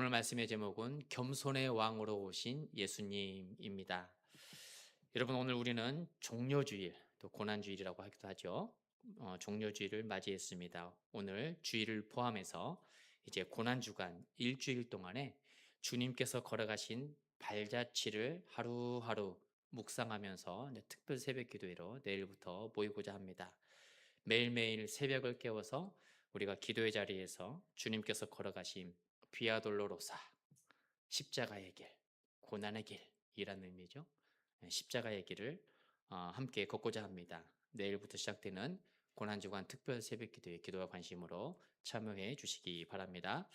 오늘 말씀의 제목은 겸손의 왕으로 오신 예수님입니다. 여러분, 오늘 우리는 종려주일, 또 고난주일이라고 하기도 하죠. 종려주일을 맞이했습니다. 오늘 주일을 포함해서 이제 고난주간 일주일 동안에 주님께서 걸어가신 발자취를 하루하루 묵상하면서 이제 특별 새벽 기도회로 내일부터 모이고자 합니다. 매일매일 새벽을 깨워서 우리가 기도의 자리에서 주님께서 걸어가신 비아 돌로로사, 십자가의 길, 고난의 길이라는 의미죠. 십자가의 길을 함께 걷고자 합니다. 내일부터 시작되는 고난주간 특별 새벽 기도의 기도와 관심으로 참여해 주시기 바랍니다.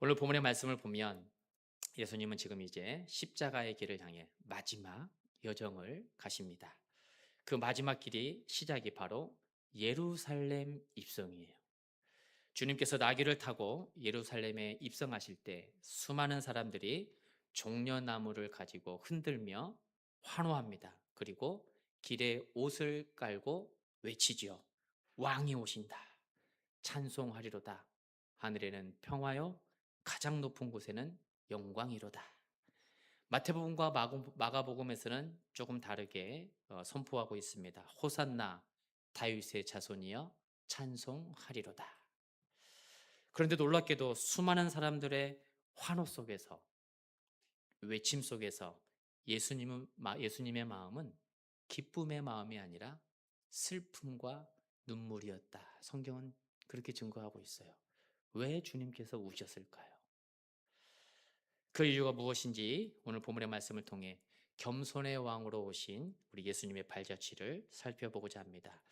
오늘 본문의 말씀을 보면 예수님은 지금 이제 십자가의 길을 향해 마지막 여정을 가십니다. 그 마지막 길이 시작이 바로 예루살렘 입성이에요. 주님께서 나귀를 타고 예루살렘에 입성하실 때 수많은 사람들이 종려나무를 가지고 흔들며 환호합니다. 그리고 길에 옷을 깔고 외치지요. 왕이 오신다. 찬송하리로다. 하늘에는 평화요, 가장 높은 곳에는 영광이로다. 마태복음과 마가복음에서는 조금 다르게 선포하고 있습니다. 호산나 다윗의 자손이여 찬송하리로다. 그런데 놀랍게도 수많은 사람들의 환호 속에서, 외침 속에서 예수님의 마음은 기쁨의 마음이 아니라 슬픔과 눈물이었다. 성경은 그렇게 증거하고 있어요. 왜 주님께서 우셨을까요? 그 이유가 무엇인지 오늘 본문의 말씀을 통해 겸손의 왕으로 오신 우리 예수님의 발자취를 살펴보고자 합니다.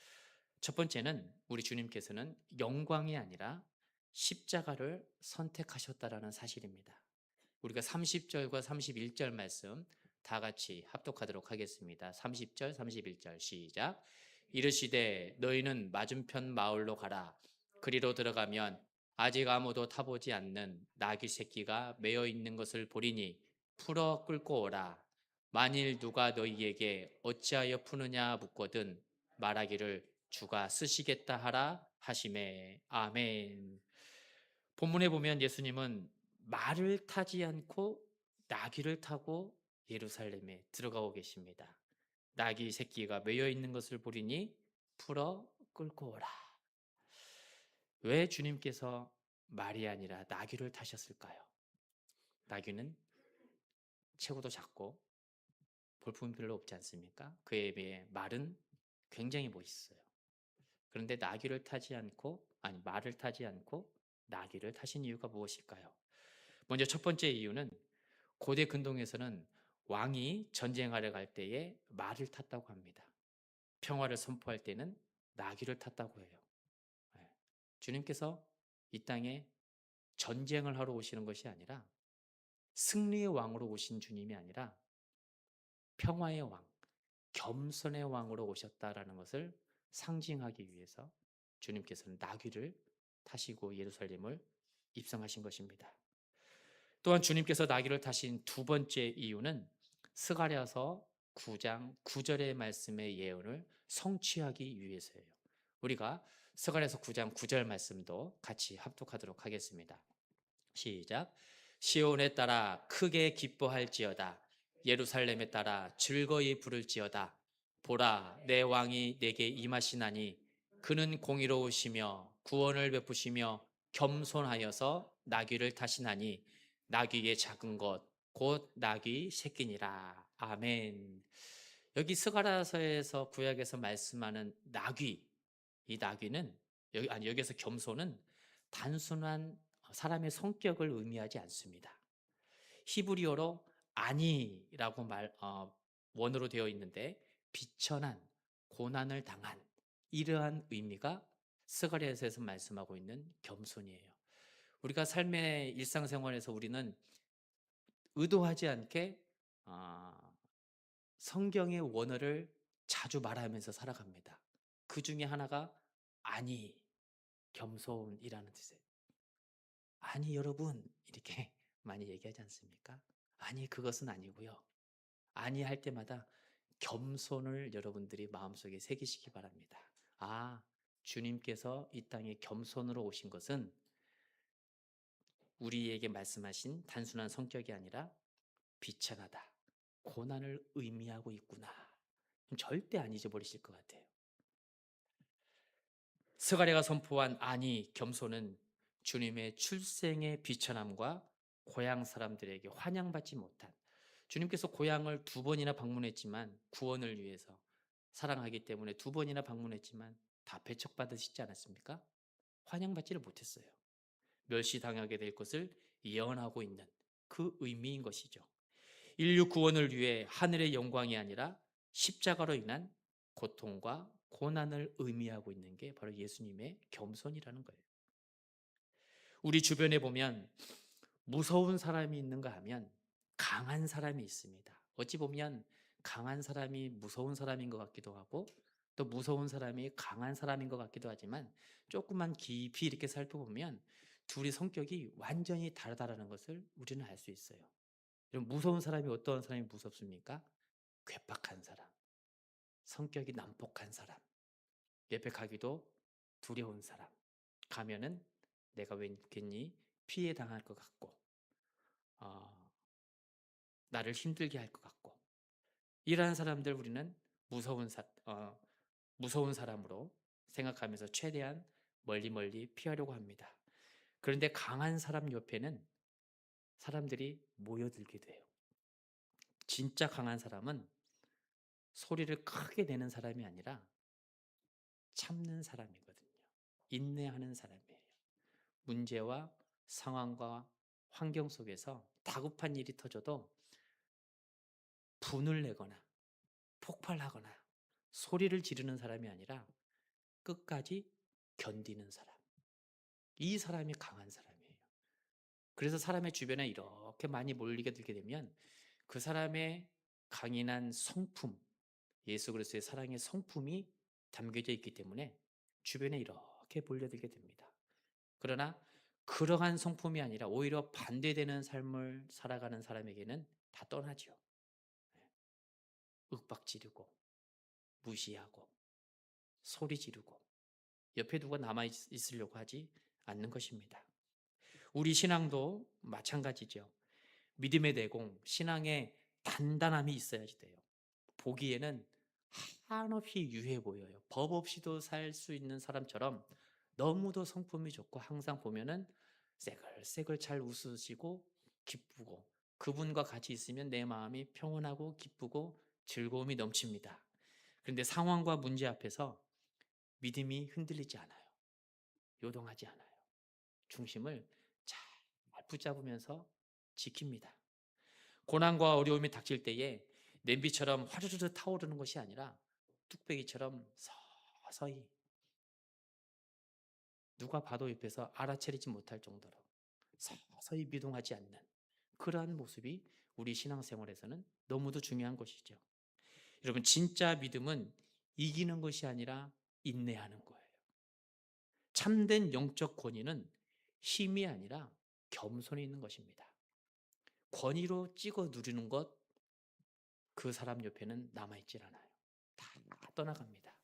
첫 번째는 우리 주님께서는 영광이 아니라 십자가를 선택하셨다라는 사실입니다. 우리가 30절과 31절 말씀 다 같이 합독하도록 하겠습니다. 30절, 31절 시작. 이르시되 너희는 맞은편 마을로 가라. 그리로 들어가면 아직 아무도 타보지 않는 나귀 새끼가 매어 있는 것을 보리니 풀어 끌고 오라. 만일 누가 너희에게 어찌하여 푸느냐 묻거든 말하기를 주가 쓰시겠다 하라 하시매. 아멘. 본문에 보면 예수님은 말을 타지 않고 나귀를 타고 예루살렘에 들어가고 계십니다. 나귀 새끼가 매여 있는 것을 보리니 풀어 끌고 오라. 왜 주님께서 말이 아니라 나귀를 타셨을까요? 나귀는 체구도 작고 볼품이 별로 없지 않습니까? 그에 비해 말은 굉장히 멋있어요. 그런데 말을 타지 않고 나귀를 타신 이유가 무엇일까요? 먼저 첫 번째 이유는 고대 근동에서는 왕이 전쟁하러 갈 때에 말을 탔다고 합니다. 평화를 선포할 때는 나귀를 탔다고 해요. 예. 주님께서 이 땅에 전쟁을 하러 오시는 것이 아니라 승리의 왕으로 오신 주님이 아니라 평화의 왕, 겸손의 왕으로 오셨다라는 것을 상징하기 위해서 주님께서는 나귀를 타시고 예루살렘을 입성하신 것입니다. 또한 주님께서 나귀를 타신 두 번째 이유는 스가랴서 9장 9절의 말씀의 예언을 성취하기 위해서예요. 우리가 스가랴서 9장 9절 말씀도 같이 합독하도록 하겠습니다. 시작. 시온에 따라 크게 기뻐할지어다. 예루살렘에 따라 즐거이 부를지어다. 보라, 내 왕이 내게 임하시나니 그는 공의로우시며 구원을 베푸시며 겸손하여서 나귀를 타시나니 나귀의 작은 것 곧 나귀 새끼니라. 아멘. 여기 스가랴서에서 구약에서 말씀하는 나귀, 이 나귀는 여기서 겸손은 단순한 사람의 성격을 의미하지 않습니다. 히브리어로 아니라고 원어로 되어 있는데 비천한 고난을 당한 이러한 의미가 스가랴서에서 말씀하고 있는 겸손이에요. 우리가 삶의 일상생활에서 우리는 의도하지 않게 성경의 원어를 자주 말하면서 살아갑니다. 그 중에 하나가 아니, 겸손이라는 뜻이에요. 아니 여러분 이렇게 많이 얘기하지 않습니까? 아니 그것은 아니고요. 아니 할 때마다 겸손을 여러분들이 마음속에 새기시기 바랍니다. 주님께서 이 땅에 겸손으로 오신 것은 우리에게 말씀하신 단순한 성격이 아니라 비천하다, 고난을 의미하고 있구나. 절대 안 잊어버리실 것 같아요. 스가랴가 선포한 안위, 겸손은 주님의 출생의 비천함과 고향 사람들에게 환영받지 못한, 주님께서 고향을 2번이나 방문했지만 구원을 위해서 사랑하기 때문에 2번이나 방문했지만 다 배척받으시지 않았습니까? 환영받지를 못했어요. 멸시당하게 될 것을 예언하고 있는 그 의미인 것이죠. 인류 구원을 위해 하늘의 영광이 아니라 십자가로 인한 고통과 고난을 의미하고 있는 게 바로 예수님의 겸손이라는 거예요. 우리 주변에 보면 무서운 사람이 있는가 하면 강한 사람이 있습니다. 어찌 보면 강한 사람이 무서운 사람인 것 같기도 하고 또 무서운 사람이 강한 사람인 것 같기도 하지만 조금만 깊이 이렇게 살펴보면 둘이 성격이 완전히 다르다는 것을 우리는 알 수 있어요. 무서운 사람이 어떤 사람이 무섭습니까? 괴팍한 사람, 성격이 난폭한 사람, 옆에 가기도 두려운 사람, 가면은 내가 왠겠니 피해 당할 것 같고 어, 나를 힘들게 할 것 같고, 이러한 사람들 우리는 무서운 사람으로 생각하면서 최대한 멀리 피하려고 합니다. 그런데 강한 사람 옆에는 사람들이 모여들게 돼요. 진짜 강한 사람은 소리를 크게 내는 사람이 아니라 참는 사람이거든요. 인내하는 사람이에요. 문제와 상황과 환경 속에서 다급한 일이 터져도 분을 내거나 폭발하거나 소리를 지르는 사람이 아니라 끝까지 견디는 사람. 이 사람이 강한 사람이에요. 그래서 사람의 주변에 이렇게 많이 몰리게 되게 되면 그 사람의 강인한 성품, 예수 그리스도의 사랑의 성품이 담겨져 있기 때문에 주변에 이렇게 몰려들게 됩니다. 그러나 그러한 성품이 아니라 오히려 반대되는 삶을 살아가는 사람에게는 다 떠나죠. 윽박 지르고 무시하고 소리 지르고 옆에 누가 남아 있으려고 하지 않는 것입니다. 우리 신앙도 마찬가지죠. 믿음의 내공, 신앙의 단단함이 있어야지 돼요. 보기에는 한없이 유해 보여요. 법 없이도 살 수 있는 사람처럼 너무도 성품이 좋고 항상 보면은 새글새글 잘 웃으시고 기쁘고 그분과 같이 있으면 내 마음이 평온하고 기쁘고 즐거움이 넘칩니다. 그런데 상황과 문제 앞에서 믿음이 흔들리지 않아요. 요동하지 않아요. 중심을 잘 붙잡으면서 지킵니다. 고난과 어려움이 닥칠 때에 냄비처럼 화르르 타오르는 것이 아니라 뚝배기처럼 서서히 누가 봐도 옆에서 알아차리지 못할 정도로 서서히 미동하지 않는 그러한 모습이 우리 신앙생활에서는 너무도 중요한 것이죠. 여러분, 진짜 믿음은 이기는 것이 아니라 인내하는 거예요. 참된 영적 권위는 힘이 아니라 겸손이 있는 것입니다. 권위로 찍어 누리는 것, 그 사람 옆에는 남아있질 않아요. 다 떠나갑니다.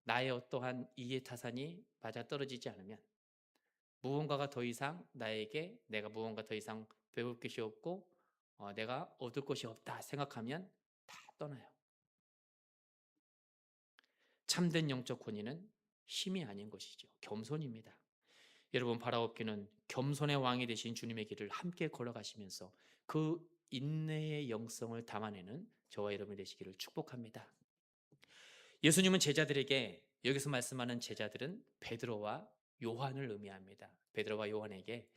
나의 어떠한 이해타산이 맞아떨어지지 않으면 무언가가 더 이상 내가 무언가 더 이상 배울 것이 없고 내가 얻을 것이 없다 생각하면 다 떠나요. 참된 영적 권위는 힘이 아닌 것이죠. 겸손입니다. 여러분, 바라옵기는 겸손의 왕이 되신 주님의 길을 함께 걸어가시면서 그 인내의 영성을 담아내는 저와 여러분이 되시기를 축복합니다. 예수님은 제자들에게, 여기서 말씀하는 제자들은 베드로와 요한을 의미합니다. 베드로와 요한에게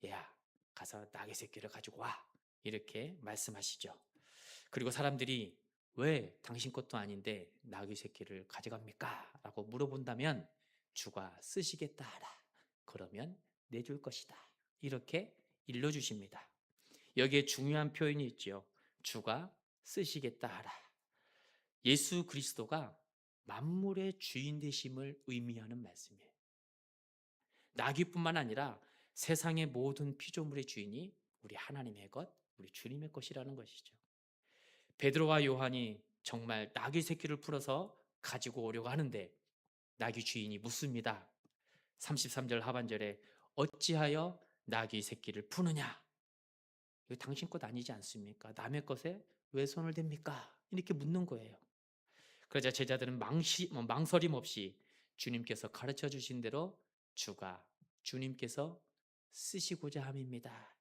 야, 가서 나귀 새끼를 가지고 와, 이렇게 말씀하시죠. 그리고 사람들이 왜 당신 것도 아닌데 나귀 새끼를 가져갑니까? 라고 물어본다면 주가 쓰시겠다 하라. 그러면 내줄 것이다. 이렇게 일러주십니다. 여기에 중요한 표현이 있죠. 주가 쓰시겠다 하라. 예수 그리스도가 만물의 주인 되심을 의미하는 말씀이에요. 나귀뿐만 아니라 세상의 모든 피조물의 주인이 우리 하나님의 것, 우리 주님의 것이라는 것이죠. 베드로와 요한이 정말 나귀 새끼를 풀어서 가지고 오려고 하는데 나귀 주인이 묻습니다. 33절 하반절에 어찌하여 나귀 새끼를 푸느냐? 이거 당신 것 아니지 않습니까? 남의 것에 왜 손을 댑니까? 이렇게 묻는 거예요. 그러자 제자들은 망설임 없이 주님께서 가르쳐 주신 대로 주가 주님께서 쓰시고자 함입니다.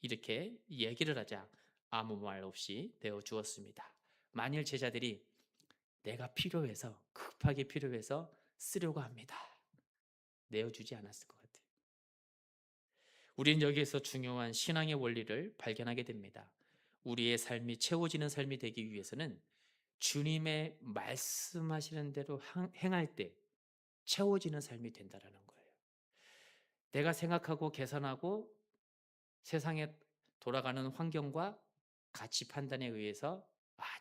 이렇게 얘기를 하자 아무 말 없이 내어 주었습니다. 만일 제자들이 내가 필요해서 급하게 필요해서 쓰려고 합니다. 내어주지 않았을 것 같아요. 우리는 여기에서 중요한 신앙의 원리를 발견하게 됩니다. 우리의 삶이 채워지는 삶이 되기 위해서는 주님의 말씀하시는 대로 행할 때 채워지는 삶이 된다라는 거예요. 내가 생각하고 계산하고 세상에 돌아가는 환경과 가치 판단에 의해서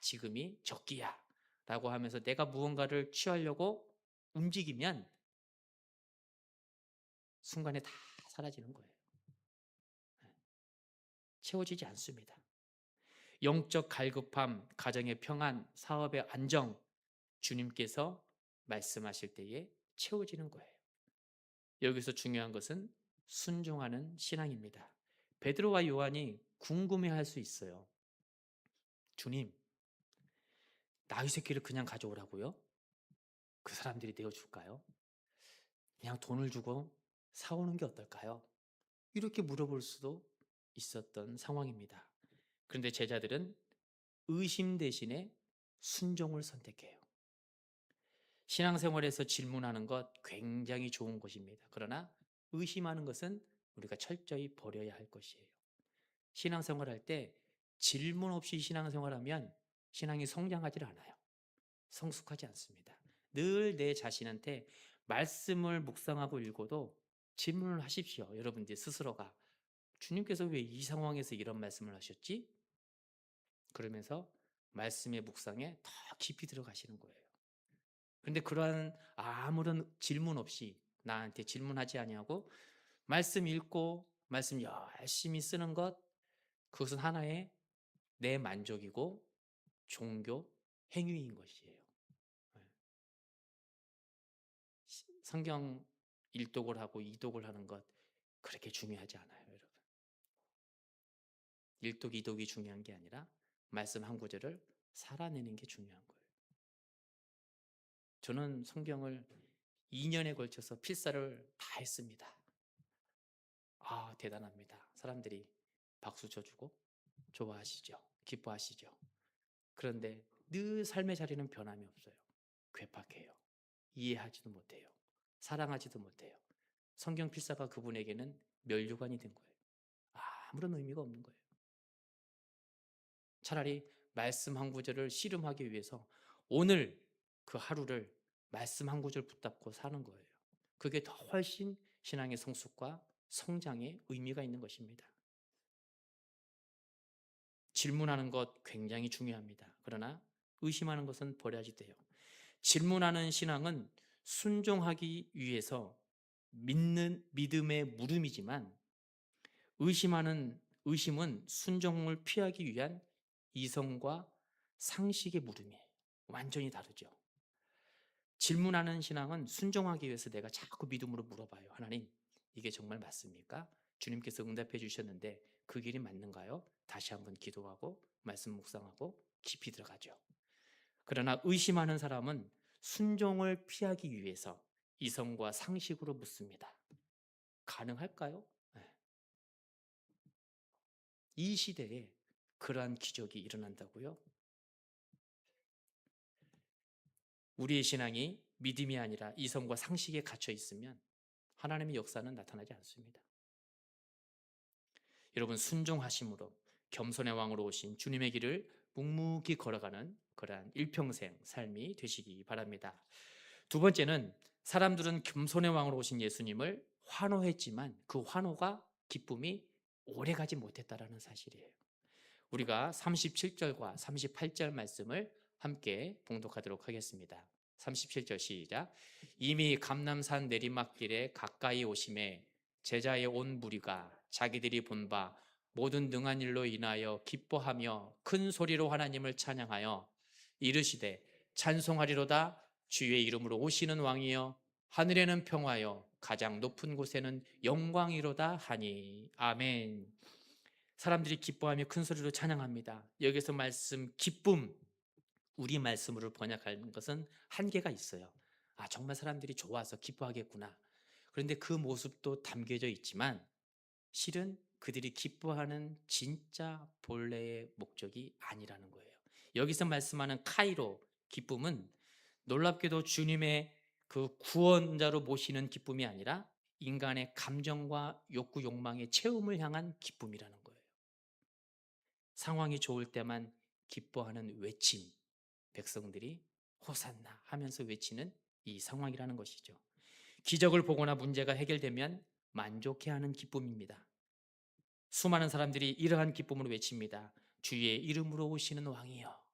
지금이 적기야 라고 하면서 내가 무언가를 취하려고 움직이면 순간에 다 사라지는 거예요. 채워지지 않습니다. 영적 갈급함, 가정의 평안, 사업의 안정, 주님께서 말씀하실 때에 채워지는 거예요. 여기서 중요한 것은 순종하는 신앙입니다. 베드로와 요한이 궁금해할 수 있어요. 주님, 나귀 새끼를 그냥 가져오라고요? 그 사람들이 내어줄까요? 그냥 돈을 주고 사오는 게 어떨까요? 이렇게 물어볼 수도 있었던 상황입니다. 그런데 제자들은 의심 대신에 순종을 선택해요. 신앙생활에서 질문하는 것 굉장히 좋은 것입니다. 그러나 의심하는 것은 우리가 철저히 버려야 할 것이에요. 신앙생활할 때 질문 없이 신앙생활하면 신앙이 성장하지 않아요. 성숙하지 않습니다. 늘 내 자신한테 말씀을 묵상하고 읽어도 질문을 하십시오. 여러분들 스스로가 주님께서 왜 이 상황에서 이런 말씀을 하셨지? 그러면서 말씀의 묵상에 더 깊이 들어가시는 거예요. 그런데 그러한 아무런 질문 없이 나한테 질문하지 아니하고 말씀 읽고 말씀 열심히 쓰는 것, 그것은 하나의 내 만족이고 종교 행위인 것이에요. 성경 일독을 하고 이독을 하는 것 그렇게 중요하지 않아요, 여러분. 일독 이독이 중요한 게 아니라 말씀 한 구절을 살아내는 게 중요한 거예요. 저는 성경을 2년에 걸쳐서 필사를 다 했습니다. 대단합니다. 사람들이 박수 쳐주고 좋아하시죠. 기뻐하시죠. 그런데 늘 삶의 자리는 변함이 없어요. 괴팍해요. 이해하지도 못해요. 사랑하지도 못해요. 성경 필사가 그분에게는 멸류관이 된 거예요. 아무런 의미가 없는 거예요. 차라리 말씀 한 구절을 씨름하기 위해서 오늘 그 하루를 말씀 한 구절 붙잡고 사는 거예요. 그게 더 훨씬 신앙의 성숙과 성장에 의미가 있는 것입니다. 질문하는 것 굉장히 중요합니다. 그러나 의심하는 것은 버려야지 돼요. 질문하는 신앙은 순종하기 위해서 믿는 믿음의 물음이지만 의심은 순종을 피하기 위한 이성과 상식의 물음이에요. 완전히 다르죠. 질문하는 신앙은 순종하기 위해서 내가 자꾸 믿음으로 물어봐요. 하나님, 이게 정말 맞습니까? 주님께서 응답해 주셨는데 그 길이 맞는가요? 다시 한번 기도하고 말씀 묵상하고 깊이 들어가죠. 그러나 의심하는 사람은 순종을 피하기 위해서 이성과 상식으로 묻습니다. 가능할까요? 네. 이 시대에 그러한 기적이 일어난다고요? 우리의 신앙이 믿음이 아니라 이성과 상식에 갇혀 있으면 하나님의 역사는 나타나지 않습니다. 여러분, 순종하심으로 겸손의 왕으로 오신 주님의 길을 묵묵히 걸어가는 그러한 일평생 삶이 되시기 바랍니다. 두 번째는 사람들은 겸손의 왕으로 오신 예수님을 환호했지만 그 환호가 기쁨이 오래가지 못했다라는 사실이에요. 우리가 37절과 38절 말씀을 함께 봉독하도록 하겠습니다. 37절 시작. 이미 감람산 내리막길에 가까이 오심에 제자의 온 무리가 자기들이 본 바 모든 능한 일로 인하여 기뻐하며 큰 소리로 하나님을 찬양하여 이르시되 찬송하리로다. 주의 이름으로 오시는 왕이여 하늘에는 평화여 가장 높은 곳에는 영광이로다 하니. 아멘. 사람들이 기뻐하며 큰 소리로 찬양합니다. 여기서 말씀 기쁨, 우리 말씀으로 번역하는 것은 한계가 있어요. 아, 정말 사람들이 좋아서 기뻐하겠구나. 그런데 그 모습도 담겨져 있지만 실은 그들이 기뻐하는 진짜 본래의 목적이 아니라는 거예요. 여기서 말씀하는 카이로, 기쁨은 놀랍게도 주님의 그 구원자로 모시는 기쁨이 아니라 인간의 감정과 욕구, 욕망의 체험을 향한 기쁨이라는 거예요. 상황이 좋을 때만 기뻐하는 외침, 백성들이 호산나 하면서 외치는 이 상황이라는 것이죠. 기적을 보거나 문제가 해결되면 만족해하는 기쁨입니다. 수많은 사람들이 이러한 기쁨으로 외칩니다. 주의 이름으로 오시는 왕이여.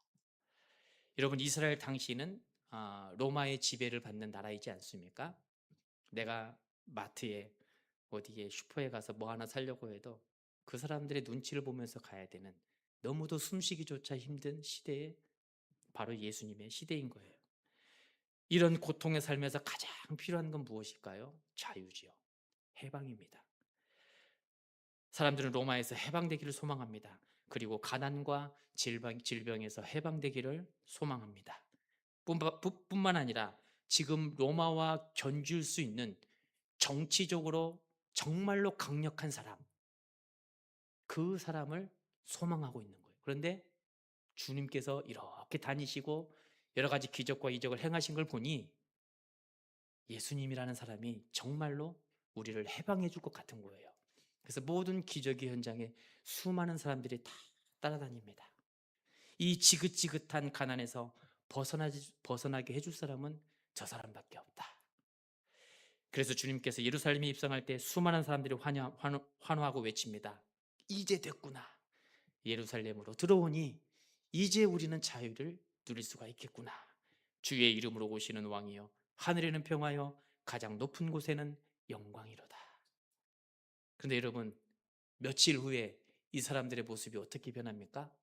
여러분, 이스라엘 당시는 로마의 지배를 받는 나라이지 않습니까? 내가 마트에 어디에 슈퍼에 가서 뭐 하나 사려고 해도 그 사람들의 눈치를 보면서 가야 되는, 너무도 숨쉬기조차 힘든 시대에 바로 예수님의 시대인 거예요. 이런 고통의 삶에서 가장 필요한 건 무엇일까요? 자유지요. 해방입니다. 사람들은 로마에서 해방되기를 소망합니다. 그리고 가난과 질병에서 해방되기를 소망합니다. 뿐만 아니라 지금 로마와 견줄 수 있는 정치적으로 정말로 강력한 사람, 그 사람을 소망하고 있는 거예요. 그런데 주님께서 이렇게 다니시고 여러 가지 기적과 이적을 행하신 걸 보니 예수님이라는 사람이 정말로 우리를 해방해 줄 것 같은 거예요. 그래서 모든 기적의 현장에 수많은 사람들이 다 따라다닙니다. 이 지긋지긋한 가난에서 벗어나게 해줄 사람은 저 사람밖에 없다. 그래서 주님께서 예루살렘에 입성할 때 수많은 사람들이 환호하고 외칩니다. 이제 됐구나. 예루살렘으로 들어오니 이제 우리는 자유를 누릴 수가 있겠구나. 주의 이름으로 오시는 왕이여, 하늘에는 평화여, 가장 높은 곳에는 영광이로다. 그런데 여러분, 며칠 후에 이 사람들의 모습이 어떻게 변합니까?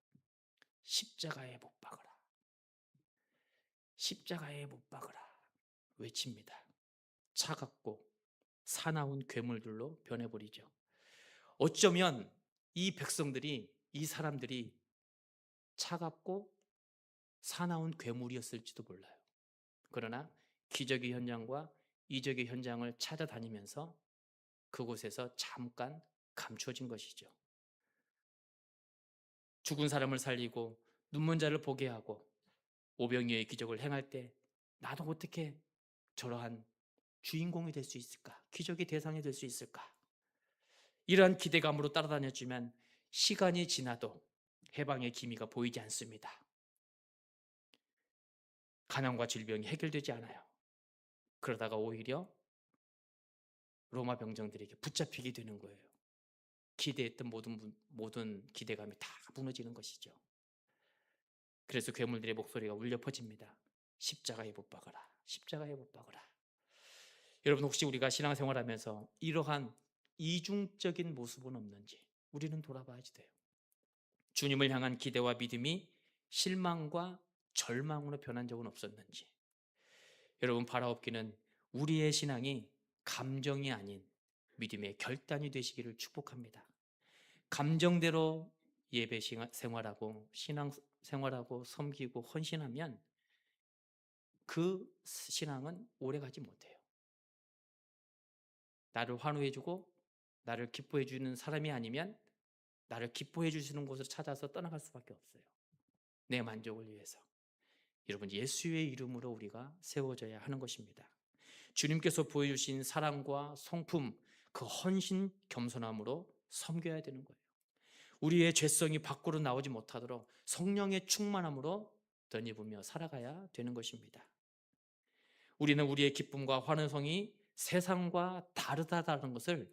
십자가에 못 박으라, 십자가에 못 박으라 외칩니다. 차갑고 사나운 괴물들로 변해버리죠. 어쩌면 이 백성들이, 이 사람들이 차갑고 사나운 괴물이었을지도 몰라요. 그러나 기적의 현장과 이적의 현장을 찾아다니면서 그곳에서 잠깐 감춰진 것이죠. 죽은 사람을 살리고 눈먼 자를 보게 하고 오병이어의 기적을 행할 때 나도 어떻게 저러한 주인공이 될 수 있을까? 기적의 대상이 될 수 있을까? 이러한 기대감으로 따라다녔지만 시간이 지나도 해방의 기미가 보이지 않습니다. 가난과 질병이 해결되지 않아요. 그러다가 오히려 로마 병정들에게 붙잡히게 되는 거예요. 기대했던 모든 기대감이 다 무너지는 것이죠. 그래서 괴물들의 목소리가 울려 퍼집니다. 십자가에 못 박아라, 십자가에 못 박아라. 여러분, 혹시 우리가 신앙생활하면서 이러한 이중적인 모습은 없는지 우리는 돌아봐야 돼요. 주님을 향한 기대와 믿음이 실망과 절망으로 변한 적은 없었는지. 여러분, 바라옵기는 우리의 신앙이 감정이 아닌 믿음의 결단이 되시기를 축복합니다. 감정대로 예배 생활하고 신앙 생활하고 섬기고 헌신하면 그 신앙은 오래가지 못해요. 나를 환호해주고 나를 기뻐해주는 사람이 아니면 나를 기뻐해주시는 곳을 찾아서 떠나갈 수밖에 없어요. 내 만족을 위해서. 여러분, 예수의 이름으로 우리가 세워져야 하는 것입니다. 주님께서 보여주신 사랑과 성품, 그 헌신 겸손함으로 섬겨야 되는 거예요. 우리의 죄성이 밖으로 나오지 못하도록 성령의 충만함으로 덧입으며 살아가야 되는 것입니다. 우리는 우리의 기쁨과 환호성이 세상과 다르다는 것을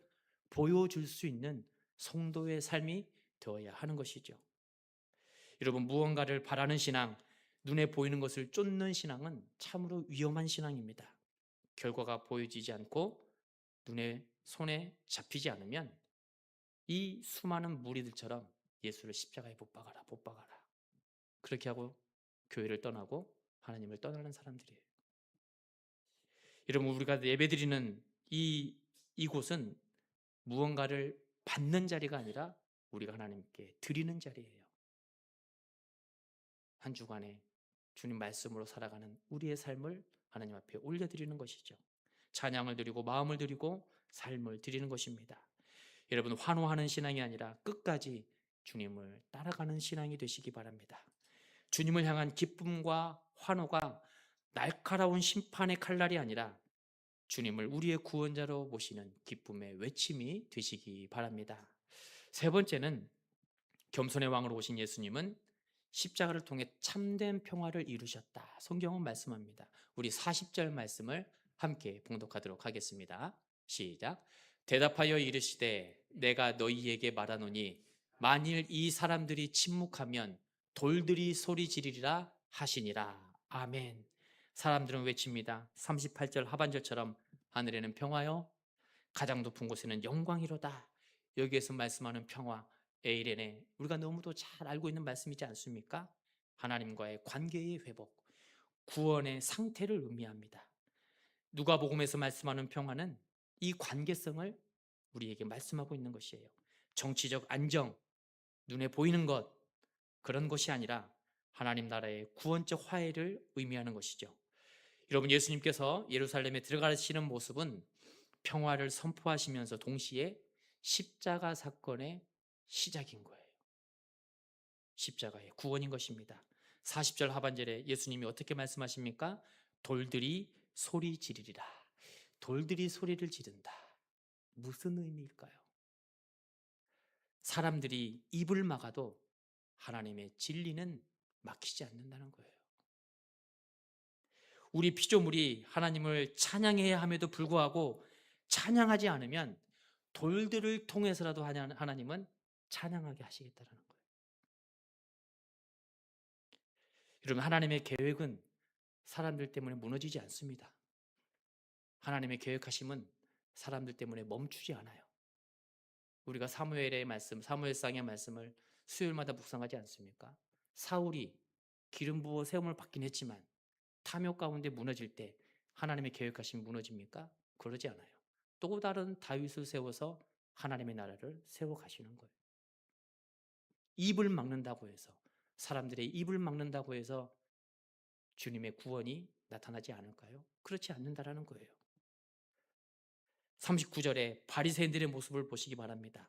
보여줄 수 있는 성도의 삶이 되어야 하는 것이죠. 여러분, 무언가를 바라는 신앙, 눈에 보이는 것을 쫓는 신앙은 참으로 위험한 신앙입니다. 결과가 보여지지 않고 눈에 손에 잡히지 않으면 이 수많은 무리들처럼 예수를 십자가에 못 박아라, 못 박아라. 그렇게 하고 교회를 떠나고 하나님을 떠나는 사람들이에요. 여러분, 우리가 예배드리는 이 이곳은 무언가를 받는 자리가 아니라 우리가 하나님께 드리는 자리예요. 한 주간에 주님 말씀으로 살아가는 우리의 삶을 하나님 앞에 올려드리는 것이죠. 찬양을 드리고 마음을 드리고 삶을 드리는 것입니다. 여러분, 환호하는 신앙이 아니라 끝까지 주님을 따라가는 신앙이 되시기 바랍니다. 주님을 향한 기쁨과 환호가 날카로운 심판의 칼날이 아니라 주님을 우리의 구원자로 모시는 기쁨의 외침이 되시기 바랍니다. 세 번째는, 겸손의 왕으로 오신 예수님은 십자가를 통해 참된 평화를 이루셨다. 성경은 말씀합니다. 우리 40절 말씀을 함께 봉독하도록 하겠습니다. 시작. 대답하여 이르시되 내가 너희에게 말하노니 만일 이 사람들이 침묵하면 돌들이 소리 지르리라 하시니라. 아멘. 사람들은 외칩니다. 38절 하반절처럼 하늘에는 평화요, 가장 높은 곳에는 영광이로다. 여기에서 말씀하는 평화, 에이레네, 우리가 너무도 잘 알고 있는 말씀이지 않습니까? 하나님과의 관계의 회복, 구원의 상태를 의미합니다. 누가복음에서 말씀하는 평화는 이 관계성을 우리에게 말씀하고 있는 것이에요. 정치적 안정, 눈에 보이는 것, 그런 것이 아니라 하나님 나라의 구원적 화해를 의미하는 것이죠. 여러분, 예수님께서 예루살렘에 들어가시는 모습은 평화를 선포하시면서 동시에 십자가 사건의 시작인 거예요. 십자가의 구원인 것입니다. 40절 하반절에 예수님이 어떻게 말씀하십니까? 돌들이 소리 지르리라. 돌들이 소리를 지른다. 무슨 의미일까요? 사람들이 입을 막아도 하나님의 진리는 막히지 않는다는 거예요. 우리 피조물이 하나님을 찬양해야 함에도 불구하고 찬양하지 않으면 돌들을 통해서라도 하나님은 찬양하게 하시겠다는 거예요. 여러분, 하나님의 계획은 사람들 때문에 무너지지 않습니다. 하나님의 계획하심은 사람들 때문에 멈추지 않아요. 우리가 사무엘의 말씀, 사무엘상의 말씀을 수요일마다 묵상하지 않습니까? 사울이 기름 부어 세움을 받긴 했지만 탐욕 가운데 무너질 때 하나님의 계획하심이 무너집니까? 그러지 않아요. 또 다른 다윗을 세워서 하나님의 나라를 세워 가시는 거예요. 입을 막는다고 해서, 사람들의 입을 막는다고 해서 주님의 구원이 나타나지 않을까요? 그렇지 않는다라는 거예요. 39절에 바리새인들의 모습을 보시기 바랍니다.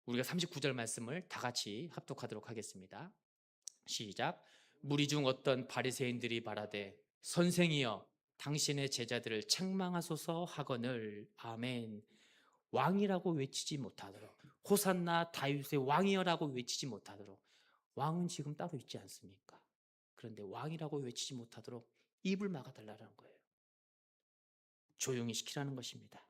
우리가 39절 말씀을 다 같이 합독하도록 하겠습니다. 시작. 무리 중 어떤 바리새인들이 말하되 선생이여 당신의 제자들을 책망하소서 하거늘. 아멘. 왕이라고 외치지 못하도록, 호산나 다윗의 왕이여라고 외치지 못하도록, 왕은 지금 따로 있지 않습니까? 그런데 왕이라고 외치지 못하도록 입을 막아달라는 거예요. 조용히 시키라는 것입니다.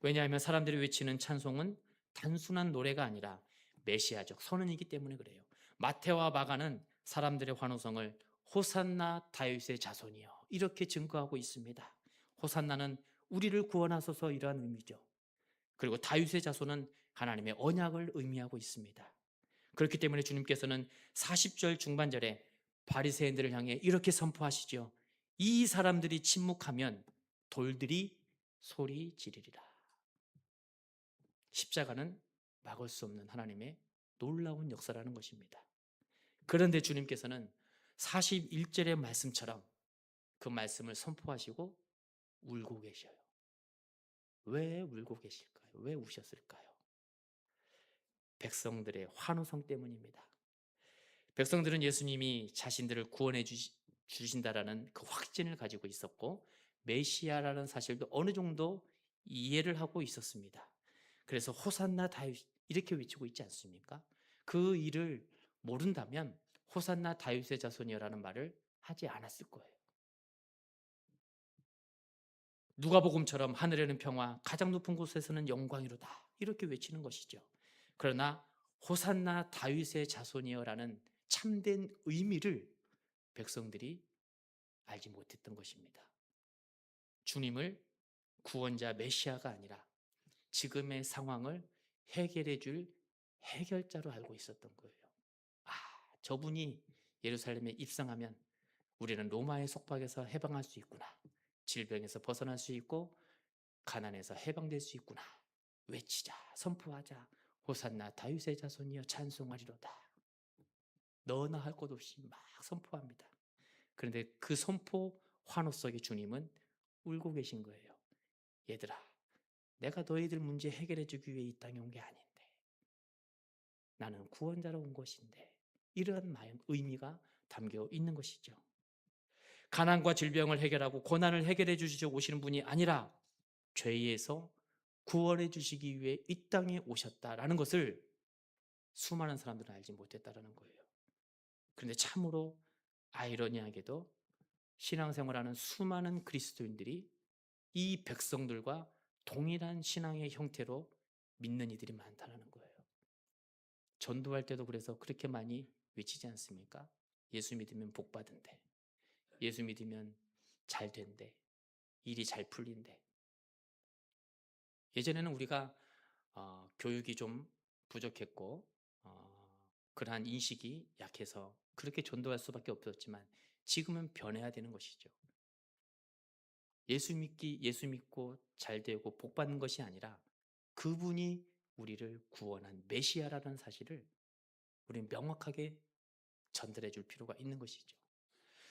왜냐하면 사람들이 외치는 찬송은 단순한 노래가 아니라 메시아적 선언이기 때문에 그래요. 마태와 마가는 사람들의 환호성을 호산나 다윗의 자손이여 이렇게 증거하고 있습니다. 호산나는 우리를 구원하소서, 이러한 의미죠. 그리고 다윗의 자손은 하나님의 언약을 의미하고 있습니다. 그렇기 때문에 주님께서는 40절 중반절에 바리새인들을 향해 이렇게 선포하시죠. 이 사람들이 침묵하면 돌들이 소리 지르리라. 십자가는 막을 수 없는 하나님의 놀라운 역사라는 것입니다. 그런데 주님께서는 41절의 말씀처럼 그 말씀을 선포하시고 울고 계셔요. 왜 울고 계실까요? 왜 우셨을까요? 백성들의 환호성 때문입니다. 백성들은 예수님이 자신들을 구원해 주신다라는 그 확신을 가지고 있었고 메시아라는 사실도 어느 정도 이해를 하고 있었습니다. 그래서 호산나 다윗 이렇게 외치고 있지 않습니까? 그 일을 모른다면 호산나 다윗의 자손이여라는 말을 하지 않았을 거예요. 누가복음처럼 하늘에는 평화, 가장 높은 곳에서는 영광이로다 이렇게 외치는 것이죠. 그러나 호산나 다윗의 자손이여라는 참된 의미를 백성들이 알지 못했던 것입니다. 주님을 구원자 메시아가 아니라 지금의 상황을 해결해 줄 해결자로 알고 있었던 거예요. 아, 저분이 예루살렘에 입성하면 우리는 로마의 속박에서 해방할 수 있구나. 질병에서 벗어날 수 있고 가난에서 해방될 수 있구나. 외치자, 선포하자. 호산나 다윗의 자손이여 찬송하리로다. 너나 할 것 없이 막 선포합니다. 그런데 그 선포 환호 속에 주님은 울고 계신 거예요. 얘들아, 내가 너희들 문제 해결해 주기 위해 이 땅에 온 게 아닌데, 나는 구원자로 온 것인데, 이런 의미가 담겨 있는 것이죠. 가난과 질병을 해결하고 고난을 해결해 주시려 오시는 분이 아니라 죄에서 구원해 주시기 위해 이 땅에 오셨다라는 것을 수많은 사람들은 알지 못했다라는 거예요. 그런데 참으로 아이러니하게도 신앙생활하는 수많은 그리스도인들이 이 백성들과 동일한 신앙의 형태로 믿는 이들이 많다는 거예요. 전도할 때도 그래서 그렇게 많이 외치지 않습니까? 예수 믿으면 복 받은대. 예수 믿으면 잘 된대. 일이 잘 풀린대. 예전에는 우리가 교육이 좀 부족했고 그러한 인식이 약해서 그렇게 전도할 수밖에 없었지만 지금은 변해야 되는 것이죠. 예수 믿고 잘 되고 복 받는 것이 아니라 그분이 우리를 구원한 메시아라는 사실을 우리는 명확하게 전달해 줄 필요가 있는 것이죠.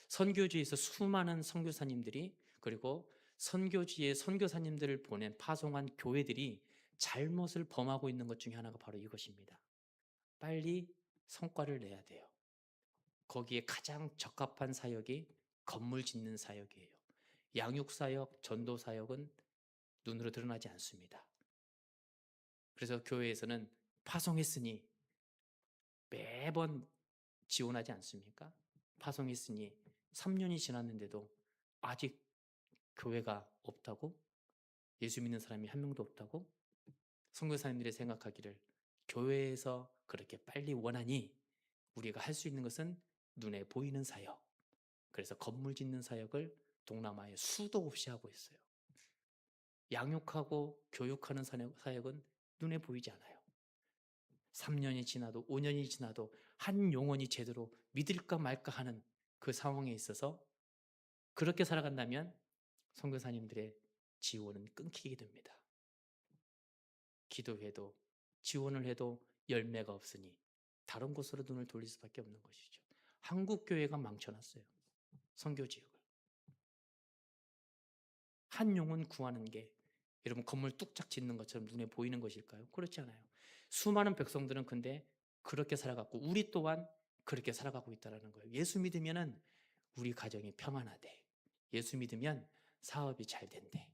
선교지에서 수많은 선교사님들이 그리고 선교지에 선교사님들을 보낸 파송한 교회들이 잘못을 범하고 있는 것 중에 하나가 바로 이것입니다. 빨리 성과를 내야 돼요. 거기에 가장 적합한 사역이 건물 짓는 사역이에요. 양육사역, 전도사역은 눈으로 드러나지 않습니다. 그래서 교회에서는 파송했으니 매번 지원하지 않습니까? 파송했으니 3년이 지났는데도 아직 교회가 없다고? 예수 믿는 사람이 한 명도 없다고? 선교사님들이 생각하기를 교회에서 그렇게 빨리 원하니 우리가 할 수 있는 것은 눈에 보이는 사역. 그래서 건물 짓는 사역을 동남아에 수도 없이 하고 있어요. 양육하고 교육하는 사역은 눈에 보이지 않아요. 3년이 지나도 5년이 지나도 한 영혼이 제대로 믿을까 말까 하는 그 상황에 있어서 그렇게 살아간다면 선교사님들의 지원은 끊기게 됩니다. 기도해도 지원을 해도 열매가 없으니 다른 곳으로 눈을 돌릴 수밖에 없는 것이죠. 한국 교회가 망쳐놨어요. 선교 지역을. 한 영혼 구하는 게 여러분 건물 뚝딱 짓는 것처럼 눈에 보이는 것일까요? 그렇지 않아요. 수많은 백성들은 근데 그렇게 살아갔고 우리 또한 그렇게 살아가고 있다는 거예요. 예수 믿으면은 우리 가정이 평안하대. 예수 믿으면 사업이 잘 된대.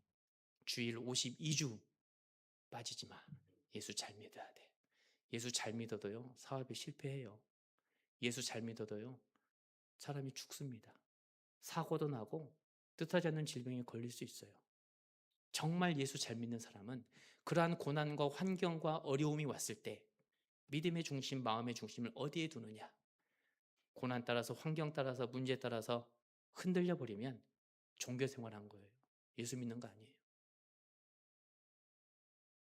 주일 52주 빠지지 마. 예수 잘 믿어야 돼. 예수 잘 믿어도요 사업이 실패해요. 예수 잘 믿어도요 사람이 죽습니다. 사고도 나고 뜻하지 않는 질병에 걸릴 수 있어요. 정말 예수 잘 믿는 사람은 그러한 고난과 환경과 어려움이 왔을 때 믿음의 중심, 마음의 중심을 어디에 두느냐? 고난 따라서 환경 따라서 문제 따라서 흔들려 버리면 종교 생활한 거예요. 예수 믿는 거 아니에요.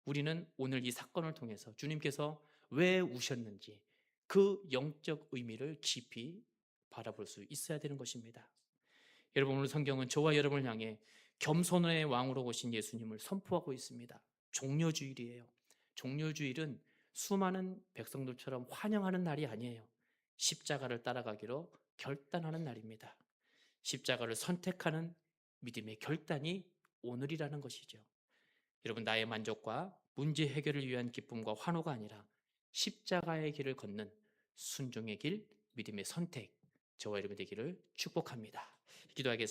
우리는 오늘 이 사건을 통해서 주님께서 왜 우셨는지 그 영적 의미를 깊이 바라볼 수 있어야 되는 것입니다. 여러분 오늘 성경은 저와 여러분을 향해 겸손의 왕으로 오신 예수님을 선포하고 있습니다. 종려주일이에요. 종려주일은 수많은 백성들처럼 환영하는 날이 아니에요. 십자가를 따라가기로 결단하는 날입니다. 십자가를 선택하는 믿음의 결단이 오늘이라는 것이죠. 여러분 나의 만족과 문제 해결을 위한 기쁨과 환호가 아니라 십자가의 길을 걷는 순종의 길, 믿음의 선택, 저와 여러분 되기를 축복합니다. 기도하겠습니다.